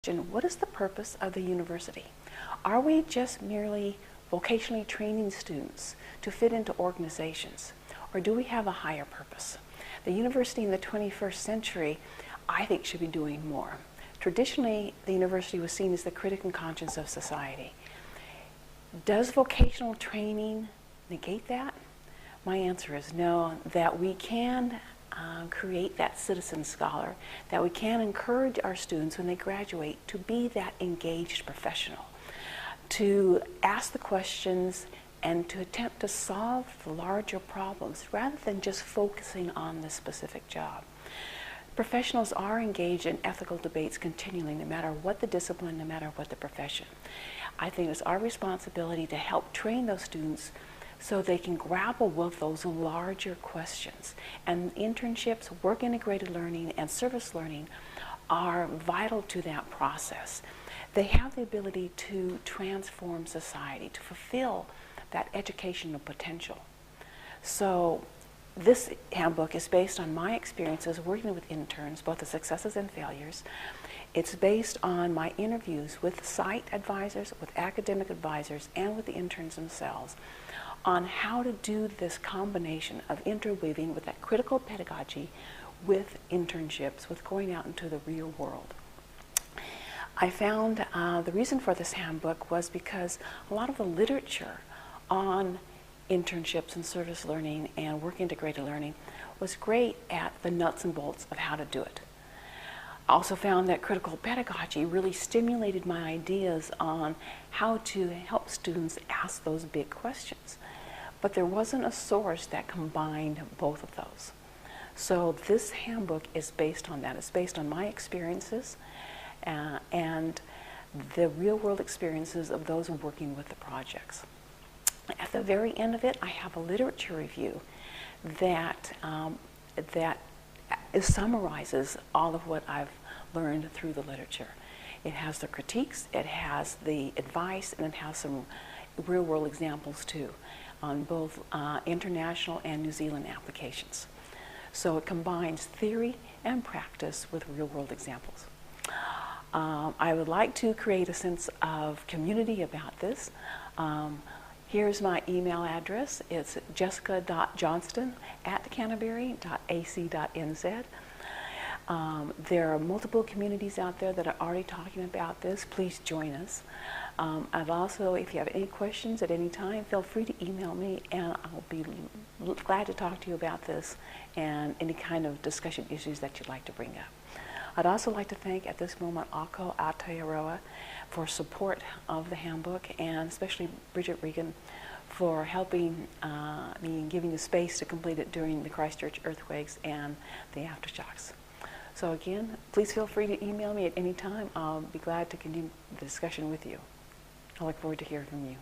What is the purpose of the university? Are we just merely vocationally training students to fit into organizations, or do we have a higher purpose? The university in the 21st century, I think, should be doing more. Traditionally, the university was seen as the critic and conscience of society. Does vocational training negate that? My answer is no, that we can create that citizen scholar, that we can encourage our students when they graduate to be that engaged professional, to ask the questions and to attempt to solve the larger problems rather than just focusing on the specific job. Professionals are engaged in ethical debates continually, no matter what the discipline, no matter what the profession. I think it's our responsibility to help train those students so they can grapple with those larger questions. And internships, work integrated learning, and service learning are vital to that process. They have the ability to transform society, to fulfill that educational potential. So this handbook is based on my experiences working with interns, both the successes and failures. It's based on my interviews with site advisors, with academic advisors, and with the interns themselves on how to do this combination of interweaving with that critical pedagogy with internships, with going out into the real world. I found the reason for this handbook was because a lot of the literature on internships and service learning and work integrated learning was great at the nuts and bolts of how to do it. I also found that critical pedagogy really stimulated my ideas on how to help students ask those big questions. But there wasn't a source that combined both of those. So this handbook is based on that. It's based on my experiences and the real world experiences of those working with the projects. At the very end of it, I have a literature review that summarizes all of what I've learned through the literature. It has the critiques, it has the advice, and it has some real world examples too on both international and New Zealand applications. So it combines theory and practice with real world examples. I would like to create a sense of community about this. Here's my email address. It's jessica.johnston@canterbury.ac.nz. There are multiple communities out there that are already talking about this. Please join us. I'd also, if you have any questions at any time, feel free to email me, and I'll be glad to talk to you about this and any kind of discussion issues that you'd like to bring up. I'd also like to thank at this moment Aotearoa for support of the handbook, and especially Bridget Regan for helping me and giving the space to complete it during the Christchurch earthquakes and the aftershocks. So again, please feel free to email me at any time. I'll be glad to continue the discussion with you. I look forward to hearing from you.